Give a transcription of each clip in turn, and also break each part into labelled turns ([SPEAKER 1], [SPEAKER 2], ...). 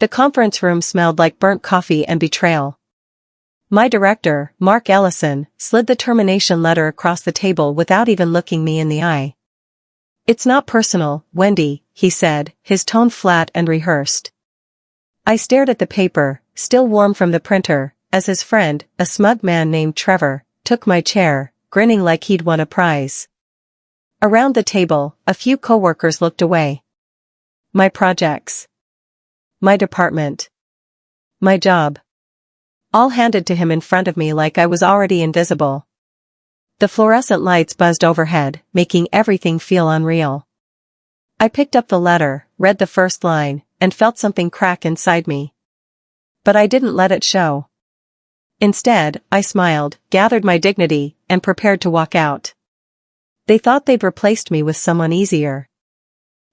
[SPEAKER 1] The conference room smelled like burnt coffee and betrayal. My director, Mark Ellison, slid the termination letter across the table without even looking me in the eye. "It's not personal, Wendy," he said, his tone flat and rehearsed. I stared at the paper, still warm from the printer, as his friend, a smug man named Trevor, took my chair, grinning like he'd won a prize. Around the table, a few coworkers looked away. My projects. My department. My job. All handed to him in front of me like I was already invisible. The fluorescent lights buzzed overhead, making everything feel unreal. I picked up the letter, read the first line, and felt something crack inside me. But I didn't let it show. Instead, I smiled, gathered my dignity, and prepared to walk out. They thought they'd replaced me with someone easier.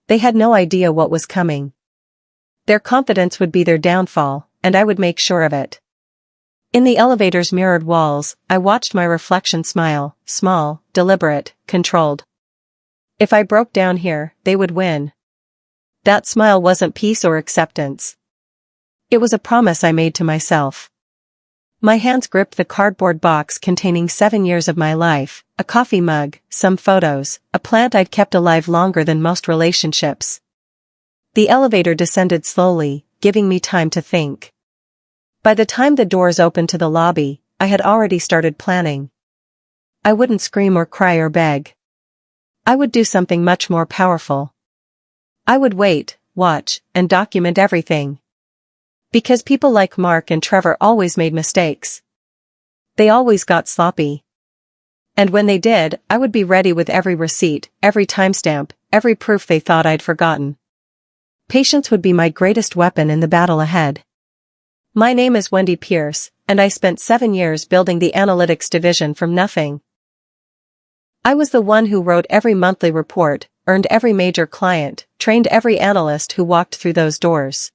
[SPEAKER 1] They had no idea what was coming. Their confidence would be their downfall, and I would make sure of it. In the elevator's mirrored walls, I watched my reflection smile, small, deliberate, controlled. If I broke down here, they would win. That smile wasn't peace or acceptance. It was a promise I made to myself. My hands gripped the cardboard box containing 7 years of my life, a coffee mug, some photos, a plant I'd kept alive longer than most relationships. The elevator descended slowly, giving me time to think. By the time the doors opened to the lobby, I had already started planning. I wouldn't scream or cry or beg. I would do something much more powerful. I would wait, watch, and document everything. Because people like Mark and Trevor always made mistakes. They always got sloppy. And when they did, I would be ready with every receipt, every timestamp, every proof they thought I'd forgotten. Patience would be my greatest weapon in the battle ahead. My name is Wendy Pierce, and I spent 7 years building the analytics division from nothing. I was the one who wrote every monthly report, earned every major client, trained every analyst who walked through those doors.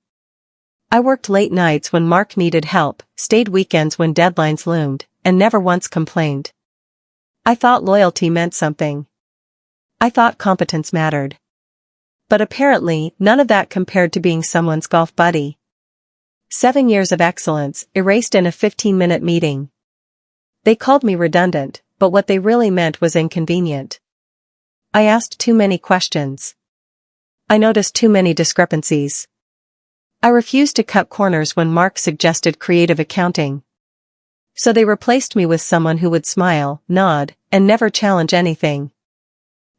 [SPEAKER 1] I worked late nights when Mark needed help, stayed weekends when deadlines loomed, and never once complained. I thought loyalty meant something. I thought competence mattered. But apparently, none of that compared to being someone's golf buddy. 7 years of excellence, erased in a 15-minute meeting. They called me redundant, but what they really meant was inconvenient. I asked too many questions. I noticed too many discrepancies. I refused to cut corners when Mark suggested creative accounting. So they replaced me with someone who would smile, nod, and never challenge anything.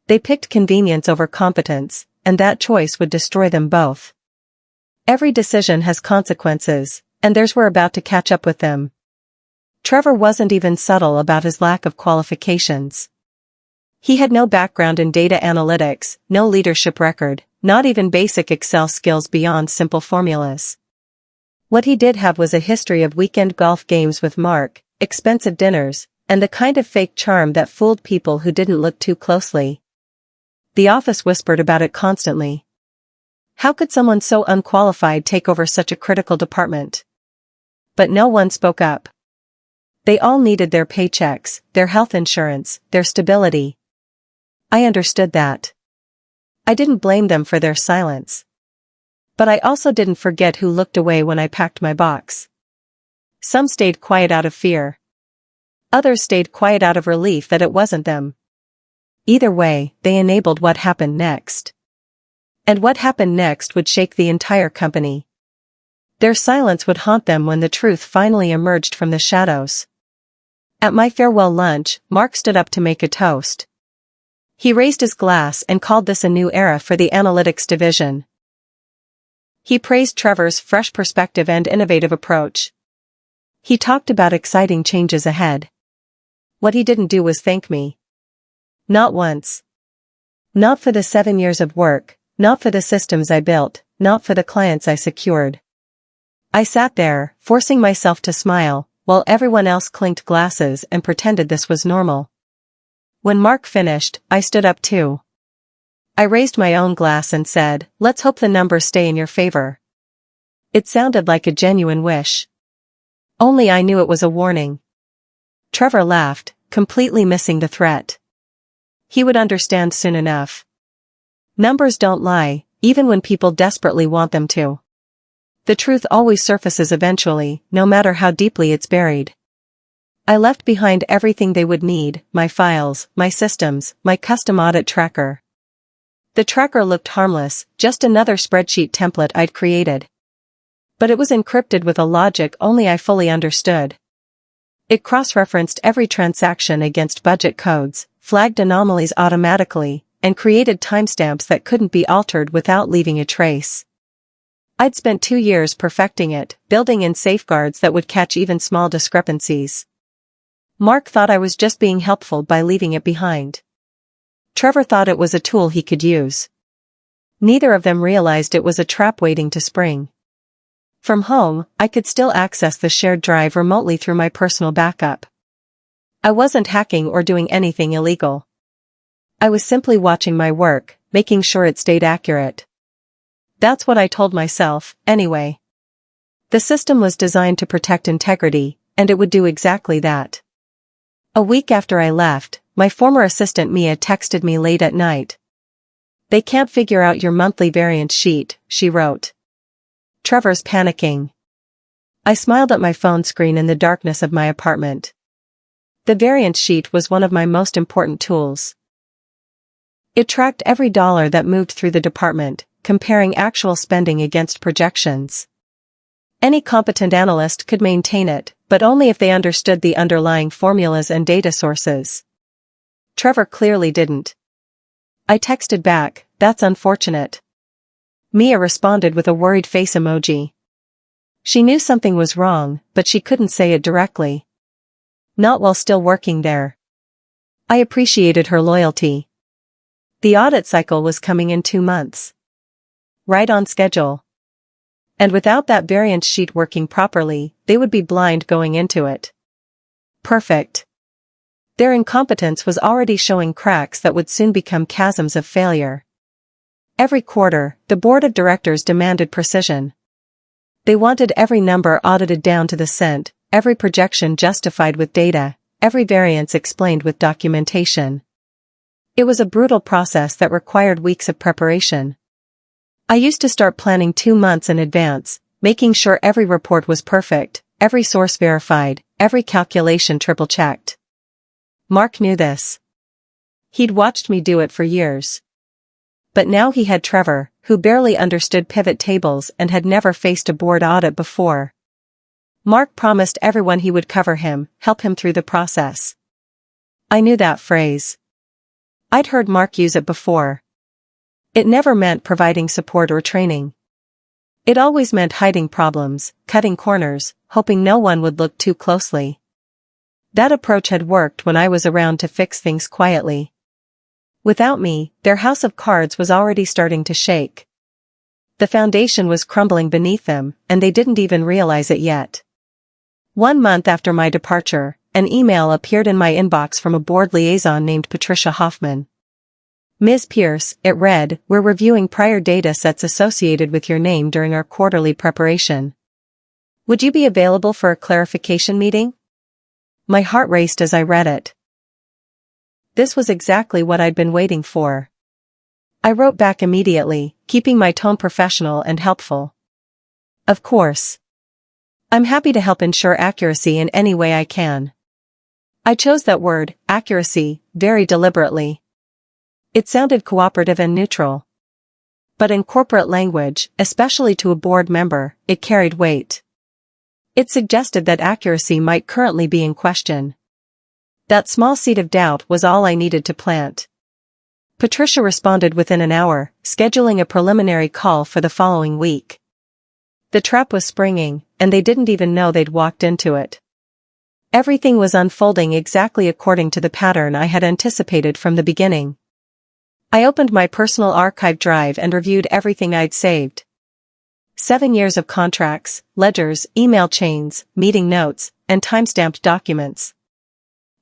[SPEAKER 1] They picked convenience over competence, and that choice would destroy them both. Every decision has consequences, and theirs were about to catch up with them. Trevor wasn't even subtle about his lack of qualifications. He had no background in data analytics, no leadership record, not even basic Excel skills beyond simple formulas. What he did have was a history of weekend golf games with Mark, expensive dinners, and the kind of fake charm that fooled people who didn't look too closely. The office whispered about it constantly. How could someone so unqualified take over such a critical department? But no one spoke up. They all needed their paychecks, their health insurance, their stability. I understood that. I didn't blame them for their silence. But I also didn't forget who looked away when I packed my box. Some stayed quiet out of fear. Others stayed quiet out of relief that it wasn't them. Either way, they enabled what happened next. And what happened next would shake the entire company. Their silence would haunt them when the truth finally emerged from the shadows. At my farewell lunch, Mark stood up to make a toast. He raised his glass and called this a new era for the analytics division. He praised Trevor's fresh perspective and innovative approach. He talked about exciting changes ahead. What he didn't do was thank me. Not once. Not for the 7 years of work, not for the systems I built, not for the clients I secured. I sat there, forcing myself to smile, while everyone else clinked glasses and pretended this was normal. When Mark finished, I stood up too. I raised my own glass and said, "Let's hope the numbers stay in your favor." It sounded like a genuine wish. Only I knew it was a warning. Trevor laughed, completely missing the threat. He would understand soon enough. Numbers don't lie, even when people desperately want them to. The truth always surfaces eventually, no matter how deeply it's buried. I left behind everything they would need, my files, my systems, my custom audit tracker. The tracker looked harmless, just another spreadsheet template I'd created. But it was encrypted with a logic only I fully understood. It cross-referenced every transaction against budget codes, flagged anomalies automatically, and created timestamps that couldn't be altered without leaving a trace. I'd spent 2 years perfecting it, building in safeguards that would catch even small discrepancies. Mark thought I was just being helpful by leaving it behind. Trevor thought it was a tool he could use. Neither of them realized it was a trap waiting to spring. From home, I could still access the shared drive remotely through my personal backup. I wasn't hacking or doing anything illegal. I was simply watching my work, making sure it stayed accurate. That's what I told myself, anyway. The system was designed to protect integrity, and it would do exactly that. A week after I left, my former assistant Mia texted me late at night. "They can't figure out your monthly variance sheet," she wrote. "Trevor's panicking." I smiled at my phone screen in the darkness of my apartment. The variance sheet was one of my most important tools. It tracked every dollar that moved through the department, comparing actual spending against projections. Any competent analyst could maintain it, but only if they understood the underlying formulas and data sources. Trevor clearly didn't. I texted back, "That's unfortunate." Mia responded with a worried face emoji. She knew something was wrong, but she couldn't say it directly. Not while still working there. I appreciated her loyalty. The audit cycle was coming in 2 months. Right on schedule. And without that variance sheet working properly, they would be blind going into it. Perfect. Their incompetence was already showing cracks that would soon become chasms of failure. Every quarter, the board of directors demanded precision. They wanted every number audited down to the cent, every projection justified with data, every variance explained with documentation. It was a brutal process that required weeks of preparation. I used to start planning 2 months in advance, making sure every report was perfect, every source verified, every calculation triple-checked. Mark knew this. He'd watched me do it for years. But now he had Trevor, who barely understood pivot tables and had never faced a board audit before. Mark promised everyone he would cover him, help him through the process. I knew that phrase. I'd heard Mark use it before. It never meant providing support or training. It always meant hiding problems, cutting corners, hoping no one would look too closely. That approach had worked when I was around to fix things quietly. Without me, their house of cards was already starting to shake. The foundation was crumbling beneath them, and they didn't even realize it yet. 1 month after my departure, an email appeared in my inbox from a board liaison named Patricia Hoffman. "Ms. Pierce," it read, "we're reviewing prior data sets associated with your name during our quarterly preparation. Would you be available for a clarification meeting?" My heart raced as I read it. This was exactly what I'd been waiting for. I wrote back immediately, keeping my tone professional and helpful. "Of course. I'm happy to help ensure accuracy in any way I can." I chose that word, accuracy, very deliberately. It sounded cooperative and neutral. But in corporate language, especially to a board member, it carried weight. It suggested that accuracy might currently be in question. That small seed of doubt was all I needed to plant. Patricia responded within an hour, scheduling a preliminary call for the following week. The trap was springing, and they didn't even know they'd walked into it. Everything was unfolding exactly according to the pattern I had anticipated from the beginning. I opened my personal archive drive and reviewed everything I'd saved. 7 years of contracts, ledgers, email chains, meeting notes, and timestamped documents.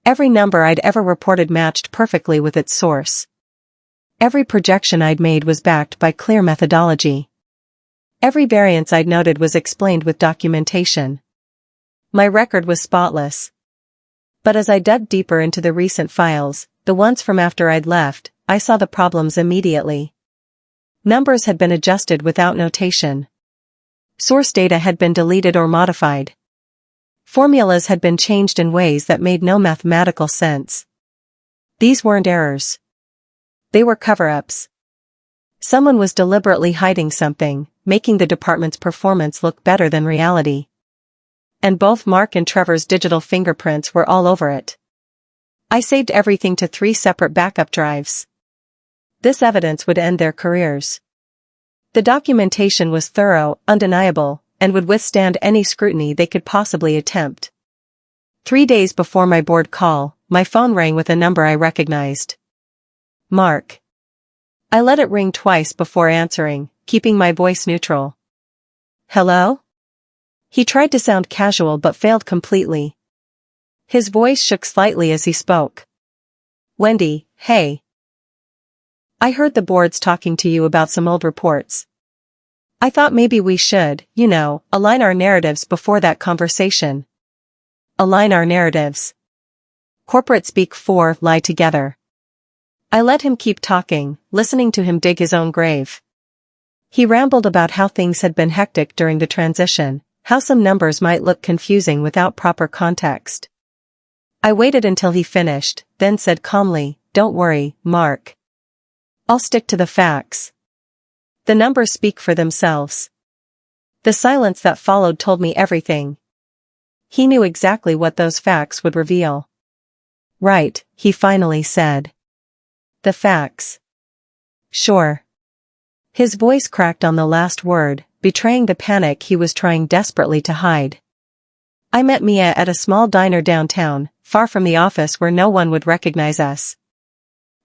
[SPEAKER 1] Every number I'd ever reported matched perfectly with its source. Every projection I'd made was backed by clear methodology. Every variance I'd noted was explained with documentation. My record was spotless. But as I dug deeper into the recent files, the ones from after I'd left, I saw the problems immediately. Numbers had been adjusted without notation. Source data had been deleted or modified. Formulas had been changed in ways that made no mathematical sense. These weren't errors. They were cover-ups. Someone was deliberately hiding something, making the department's performance look better than reality. And both Mark and Trevor's digital fingerprints were all over it. I saved everything to 3 separate backup drives. This evidence would end their careers. The documentation was thorough, undeniable, and would withstand any scrutiny they could possibly attempt. 3 days before my board call, my phone rang with a number I recognized. Mark. I let it ring twice before answering, keeping my voice neutral. Hello? He tried to sound casual but failed completely. His voice shook slightly as he spoke. Wendy, hey. I heard the board's talking to you about some old reports. I thought maybe we should, align our narratives before that conversation. Align our narratives. Corporate speak for lie together. I let him keep talking, listening to him dig his own grave. He rambled about how things had been hectic during the transition, how some numbers might look confusing without proper context. I waited until he finished, then said calmly, "Don't worry, Mark. I'll stick to the facts. The numbers speak for themselves." The silence that followed told me everything. He knew exactly what those facts would reveal. Right, he finally said. The facts. Sure. His voice cracked on the last word, betraying the panic he was trying desperately to hide. I met Mia at a small diner downtown, far from the office where no one would recognize us.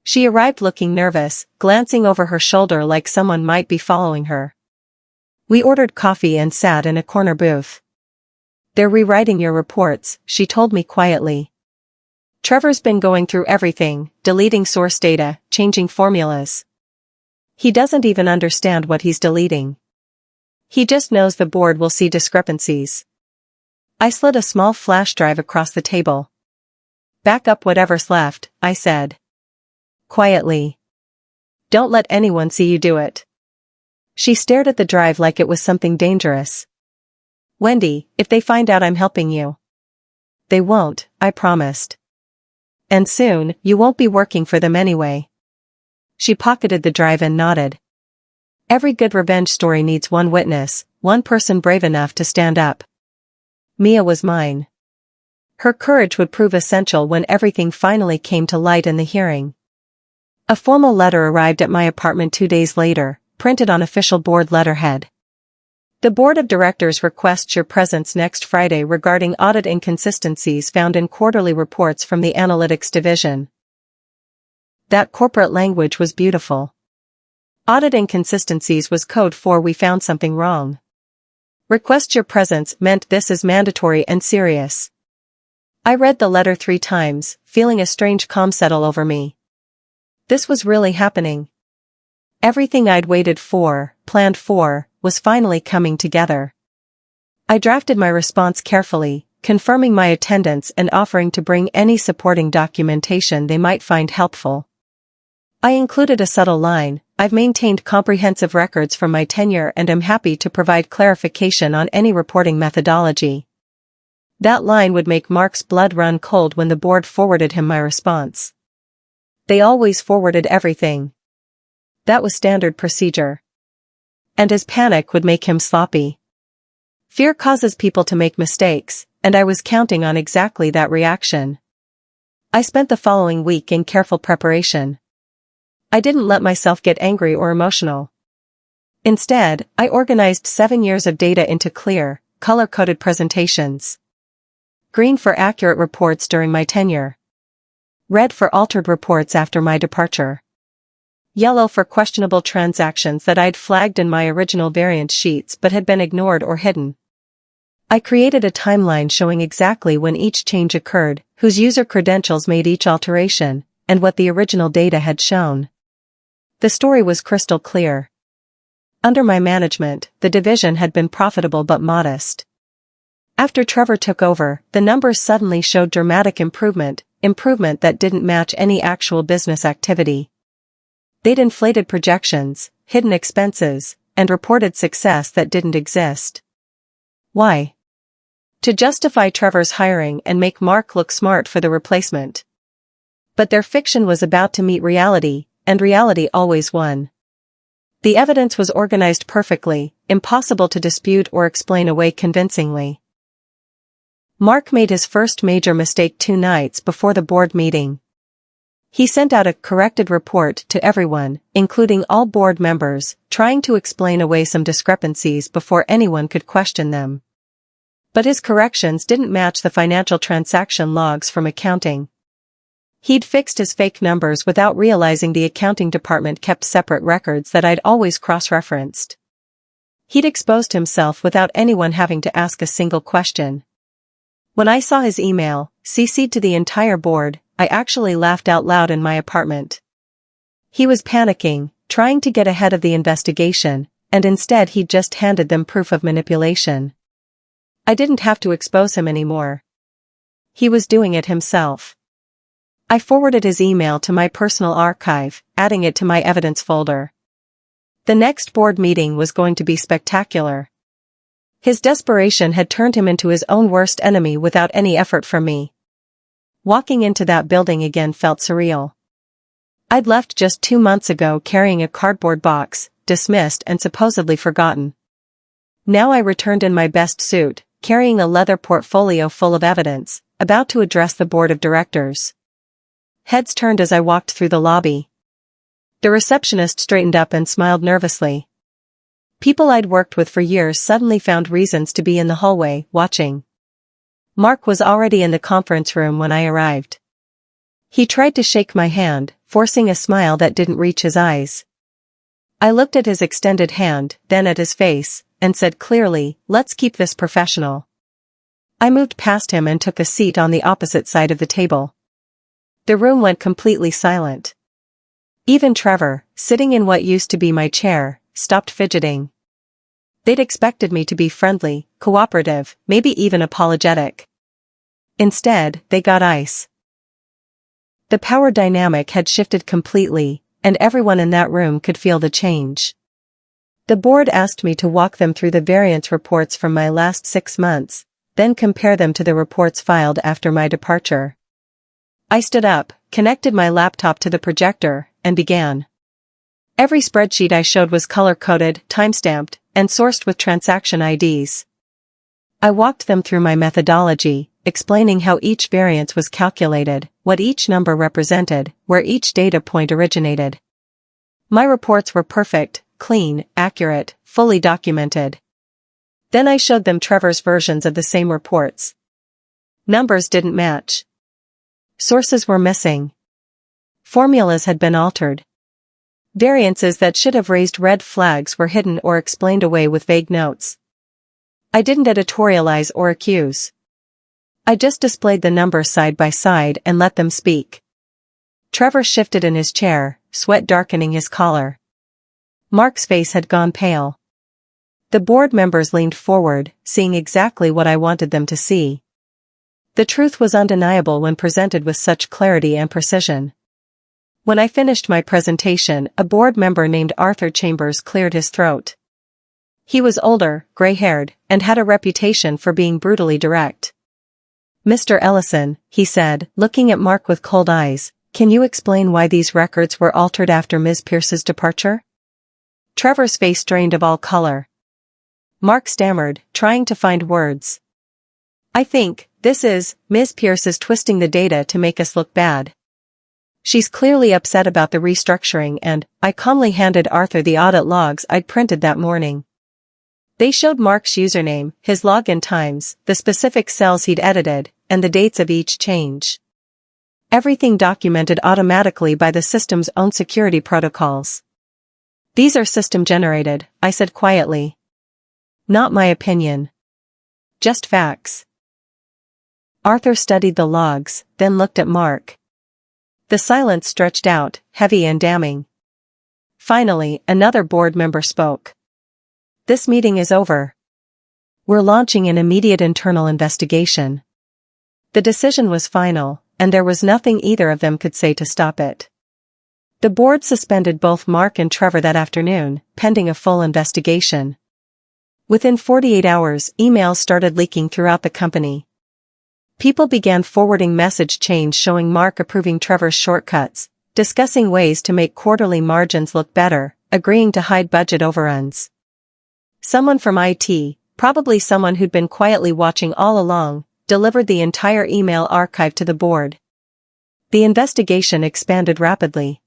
[SPEAKER 1] She arrived looking nervous, glancing over her shoulder like someone might be following her. We ordered coffee and sat in a corner booth. "They're rewriting your reports," she told me quietly. "Trevor's been going through everything, deleting source data, changing formulas. He doesn't even understand what he's deleting. He just knows the board will see discrepancies." I slid a small flash drive across the table. "Back up whatever's left," I said. Quietly. "Don't let anyone see you do it." She stared at the drive like it was something dangerous. "Wendy, if they find out I'm helping you." "They won't," I promised. "And soon, you won't be working for them anyway." She pocketed the drive and nodded. Every good revenge story needs one witness, one person brave enough to stand up. Mia was mine. Her courage would prove essential when everything finally came to light in the hearing. A formal letter arrived at my apartment 2 days later, printed on official board letterhead. The board of directors requests your presence next Friday regarding audit inconsistencies found in quarterly reports from the analytics division. That corporate language was beautiful. Audit inconsistencies was code for we found something wrong. Request your presence meant this is mandatory and serious. I read the letter 3 times, feeling a strange calm settle over me. This was really happening. Everything I'd waited for, planned for, was finally coming together. I drafted my response carefully, confirming my attendance and offering to bring any supporting documentation they might find helpful. I included a subtle line, "I've maintained comprehensive records from my tenure and am happy to provide clarification on any reporting methodology." That line would make Mark's blood run cold when the board forwarded him my response. They always forwarded everything. That was standard procedure. And his panic would make him sloppy. Fear causes people to make mistakes, and I was counting on exactly that reaction. I spent the following week in careful preparation. I didn't let myself get angry or emotional. Instead, I organized 7 years of data into clear, color-coded presentations. Green for accurate reports during my tenure. Red for altered reports after my departure. Yellow for questionable transactions that I'd flagged in my original variance sheets but had been ignored or hidden. I created a timeline showing exactly when each change occurred, whose user credentials made each alteration, and what the original data had shown. The story was crystal clear. Under my management, the division had been profitable but modest. After Trevor took over, the numbers suddenly showed dramatic improvement that didn't match any actual business activity. They'd inflated projections, hidden expenses, and reported success that didn't exist. Why? To justify Trevor's hiring and make Mark look smart for the replacement. But their fiction was about to meet reality, and reality always won. The evidence was organized perfectly, impossible to dispute or explain away convincingly. Mark made his first major mistake 2 nights before the board meeting. He sent out a corrected report to everyone, including all board members, trying to explain away some discrepancies before anyone could question them. But his corrections didn't match the financial transaction logs from accounting. He'd fixed his fake numbers without realizing the accounting department kept separate records that I'd always cross-referenced. He'd exposed himself without anyone having to ask a single question. When I saw his email, CC'd to the entire board, I actually laughed out loud in my apartment. He was panicking, trying to get ahead of the investigation, and instead he'd just handed them proof of manipulation. I didn't have to expose him anymore. He was doing it himself. I forwarded his email to my personal archive, adding it to my evidence folder. The next board meeting was going to be spectacular. His desperation had turned him into his own worst enemy without any effort from me. Walking into that building again felt surreal. I'd left just 2 months ago carrying a cardboard box, dismissed and supposedly forgotten. Now I returned in my best suit, carrying a leather portfolio full of evidence, about to address the board of directors. Heads turned as I walked through the lobby. The receptionist straightened up and smiled nervously. People I'd worked with for years suddenly found reasons to be in the hallway, watching. Mark was already in the conference room when I arrived. He tried to shake my hand, forcing a smile that didn't reach his eyes. I looked at his extended hand, then at his face, and said clearly, "Let's keep this professional." I moved past him and took a seat on the opposite side of the table. The room went completely silent. Even Trevor, sitting in what used to be my chair, stopped fidgeting. They'd expected me to be friendly, cooperative, maybe even apologetic. Instead, they got ice. The power dynamic had shifted completely, and everyone in that room could feel the change. The board asked me to walk them through the variance reports from my last 6 months, then compare them to the reports filed after my departure. I stood up, connected my laptop to the projector, and began. Every spreadsheet I showed was color-coded, time-stamped, and sourced with transaction IDs. I walked them through my methodology, explaining how each variance was calculated, what each number represented, where each data point originated. My reports were perfect, clean, accurate, fully documented. Then I showed them Trevor's versions of the same reports. Numbers didn't match. Sources were missing. Formulas had been altered. Variances that should have raised red flags were hidden or explained away with vague notes. I didn't editorialize or accuse. I just displayed the numbers side by side and let them speak. Trevor shifted in his chair, sweat darkening his collar. Mark's face had gone pale. The board members leaned forward, seeing exactly what I wanted them to see. The truth was undeniable when presented with such clarity and precision. When I finished my presentation, a board member named Arthur Chambers cleared his throat. He was older, gray-haired, and had a reputation for being brutally direct. "Mr. Ellison," he said, looking at Mark with cold eyes, "can you explain why these records were altered after Ms. Pierce's departure?" Trevor's face drained of all color. Mark stammered, trying to find words. "I think this is Ms. Pierce is twisting the data to make us look bad. She's clearly upset about the restructuring," and I calmly handed Arthur the audit logs I'd printed that morning. They showed Mark's username, his login times, the specific cells he'd edited, and the dates of each change. Everything documented automatically by the system's own security protocols. "These are system-generated," I said quietly. "Not my opinion. Just facts." Arthur studied the logs, then looked at Mark. The silence stretched out, heavy and damning. Finally, another board member spoke. "This meeting is over. We're launching an immediate internal investigation." The decision was final, and there was nothing either of them could say to stop it. The board suspended both Mark and Trevor that afternoon, pending a full investigation. Within 48 hours, emails started leaking throughout the company. People began forwarding message chains showing Mark approving Trevor's shortcuts, discussing ways to make quarterly margins look better, agreeing to hide budget overruns. Someone from IT, probably someone who'd been quietly watching all along, delivered the entire email archive to the board. The investigation expanded rapidly.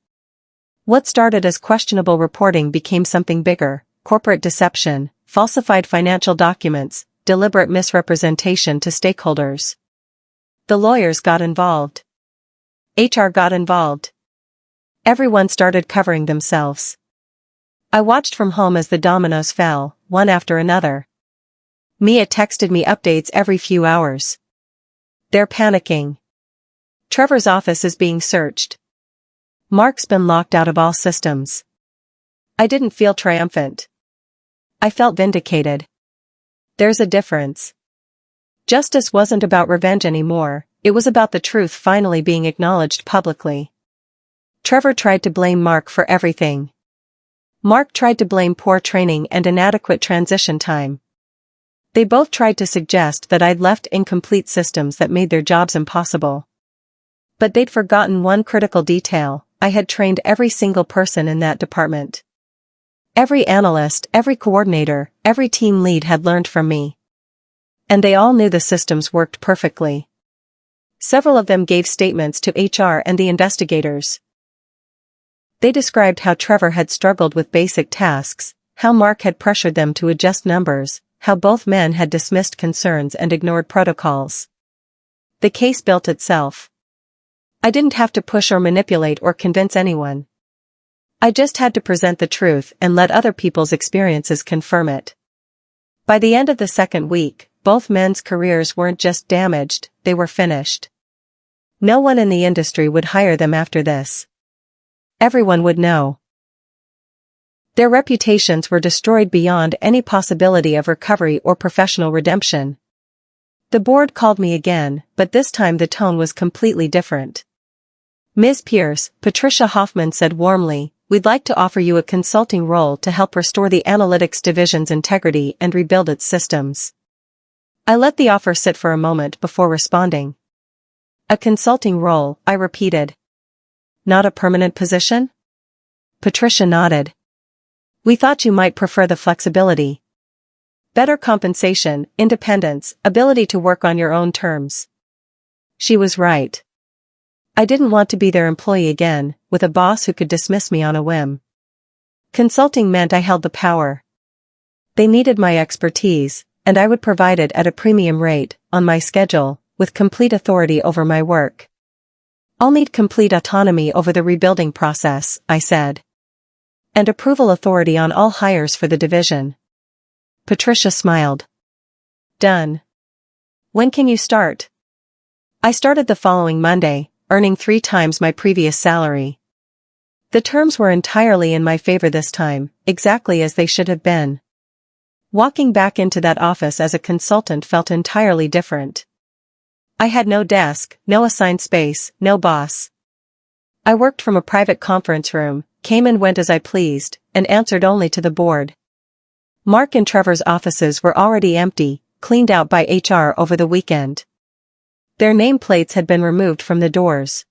[SPEAKER 1] What started as questionable reporting became something bigger: corporate deception, falsified financial documents, deliberate misrepresentation to stakeholders. The lawyers got involved. HR got involved. Everyone started covering themselves. I watched from home as the dominoes fell, one after another. Mia texted me updates every few hours. They're panicking. Trevor's office is being searched. Mark's been locked out of all systems. I didn't feel triumphant. I felt vindicated. There's a difference. Justice wasn't about revenge anymore, it was about the truth finally being acknowledged publicly. Trevor tried to blame Mark for everything. Mark tried to blame poor training and inadequate transition time. They both tried to suggest that I'd left incomplete systems that made their jobs impossible. But they'd forgotten one critical detail: I had trained every single person in that department. Every analyst, every coordinator, every team lead had learned from me. And they all knew the systems worked perfectly. Several of them gave statements to HR and the investigators. They described how Trevor had struggled with basic tasks, how Mark had pressured them to adjust numbers, how both men had dismissed concerns and ignored protocols. The case built itself. I didn't have to push or manipulate or convince anyone. I just had to present the truth and let other people's experiences confirm it. By the end of the second week, both men's careers weren't just damaged, they were finished. No one in the industry would hire them after this. Everyone would know. Their reputations were destroyed beyond any possibility of recovery or professional redemption. The board called me again, but this time the tone was completely different. Ms. Pierce, Patricia Hoffman said warmly, "We'd like to offer you a consulting role to help restore the analytics division's integrity and rebuild its systems." I let the offer sit for a moment before responding. "A consulting role," I repeated. "Not a permanent position?" Patricia nodded. "We thought you might prefer the flexibility. Better compensation, independence, ability to work on your own terms." She was right. I didn't want to be their employee again, with a boss who could dismiss me on a whim. Consulting meant I held the power. They needed my expertise, and I would provide it at a premium rate, on my schedule, with complete authority over my work. "I'll need complete autonomy over the rebuilding process," I said. "And approval authority on all hires for the division." Patricia smiled. "Done. When can you start?" I started the following Monday, earning 3 times my previous salary. The terms were entirely in my favor this time, exactly as they should have been. Walking back into that office as a consultant felt entirely different. I had no desk, no assigned space, no boss. I worked from a private conference room, came and went as I pleased, and answered only to the board. Mark and Trevor's offices were already empty, cleaned out by HR over the weekend. Their nameplates had been removed from the doors.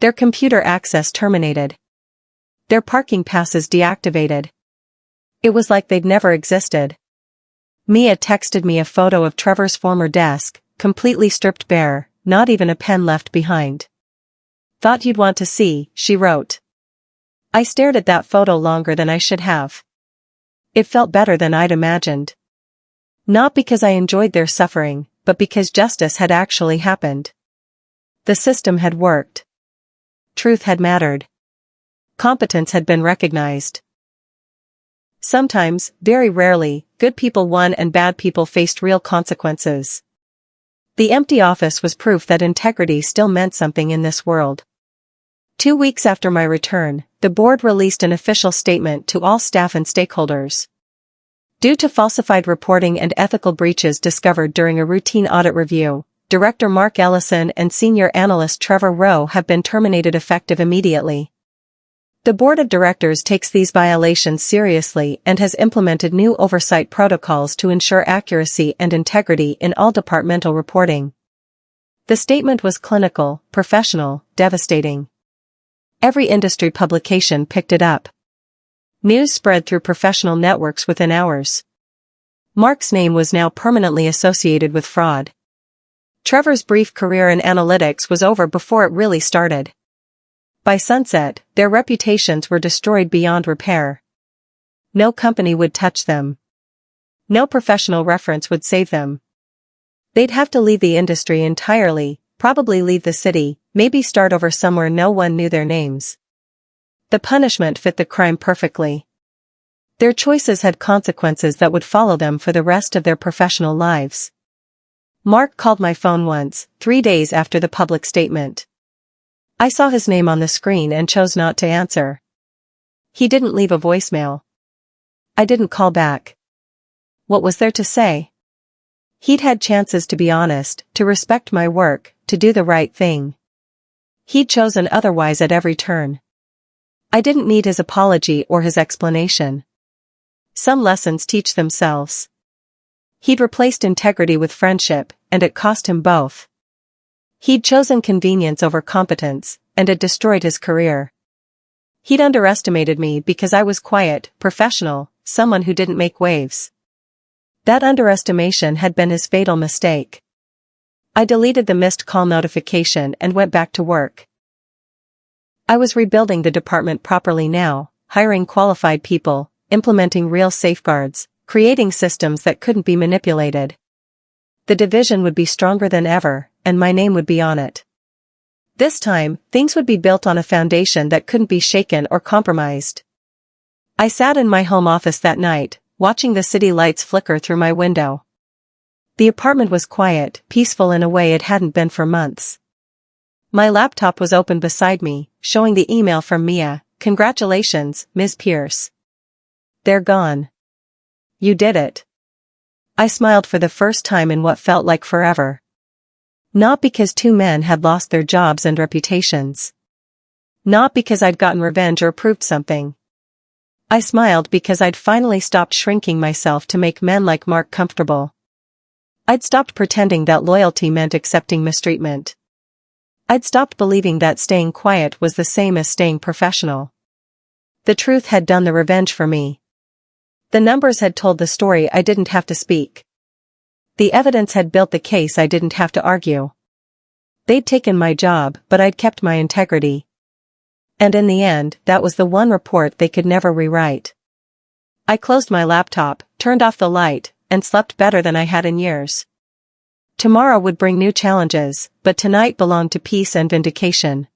[SPEAKER 1] Their computer access terminated. Their parking passes deactivated. It was like they'd never existed. Mia texted me a photo of Trevor's former desk, completely stripped bare, not even a pen left behind. "Thought you'd want to see," she wrote. I stared at that photo longer than I should have. It felt better than I'd imagined. Not because I enjoyed their suffering, but because justice had actually happened. The system had worked. Truth had mattered. Competence had been recognized. Sometimes, very rarely, good people won and bad people faced real consequences. The empty office was proof that integrity still meant something in this world. 2 weeks after my return, the board released an official statement to all staff and stakeholders. Due to falsified reporting and ethical breaches discovered during a routine audit review, Director Mark Ellison and Senior Analyst Trevor Rowe have been terminated effective immediately. The board of directors takes these violations seriously and has implemented new oversight protocols to ensure accuracy and integrity in all departmental reporting. The statement was clinical, professional, devastating. Every industry publication picked it up. News spread through professional networks within hours. Mark's name was now permanently associated with fraud. Trevor's brief career in analytics was over before it really started. By sunset, their reputations were destroyed beyond repair. No company would touch them. No professional reference would save them. They'd have to leave the industry entirely, probably leave the city, maybe start over somewhere no one knew their names. The punishment fit the crime perfectly. Their choices had consequences that would follow them for the rest of their professional lives. Mark called my phone once, 3 days after the public statement. I saw his name on the screen and chose not to answer. He didn't leave a voicemail. I didn't call back. What was there to say? He'd had chances to be honest, to respect my work, to do the right thing. He'd chosen otherwise at every turn. I didn't need his apology or his explanation. Some lessons teach themselves. He'd replaced integrity with friendship, and it cost him both. He'd chosen convenience over competence, and it destroyed his career. He'd underestimated me because I was quiet, professional, someone who didn't make waves. That underestimation had been his fatal mistake. I deleted the missed call notification and went back to work. I was rebuilding the department properly now, hiring qualified people, implementing real safeguards, creating systems that couldn't be manipulated. The division would be stronger than ever, and my name would be on it. This time, things would be built on a foundation that couldn't be shaken or compromised. I sat in my home office that night, watching the city lights flicker through my window. The apartment was quiet, peaceful in a way it hadn't been for months. My laptop was open beside me, showing the email from Mia. "Congratulations, Ms. Pierce. They're gone. You did it." I smiled for the first time in what felt like forever. Not because 2 men had lost their jobs and reputations. Not because I'd gotten revenge or proved something. I smiled because I'd finally stopped shrinking myself to make men like Mark comfortable. I'd stopped pretending that loyalty meant accepting mistreatment. I'd stopped believing that staying quiet was the same as staying professional. The truth had done the revenge for me. The numbers had told the story I didn't have to speak. The evidence had built the case I didn't have to argue. They'd taken my job, but I'd kept my integrity. And in the end, that was the one report they could never rewrite. I closed my laptop, turned off the light, and slept better than I had in years. Tomorrow would bring new challenges, but tonight belonged to peace and vindication.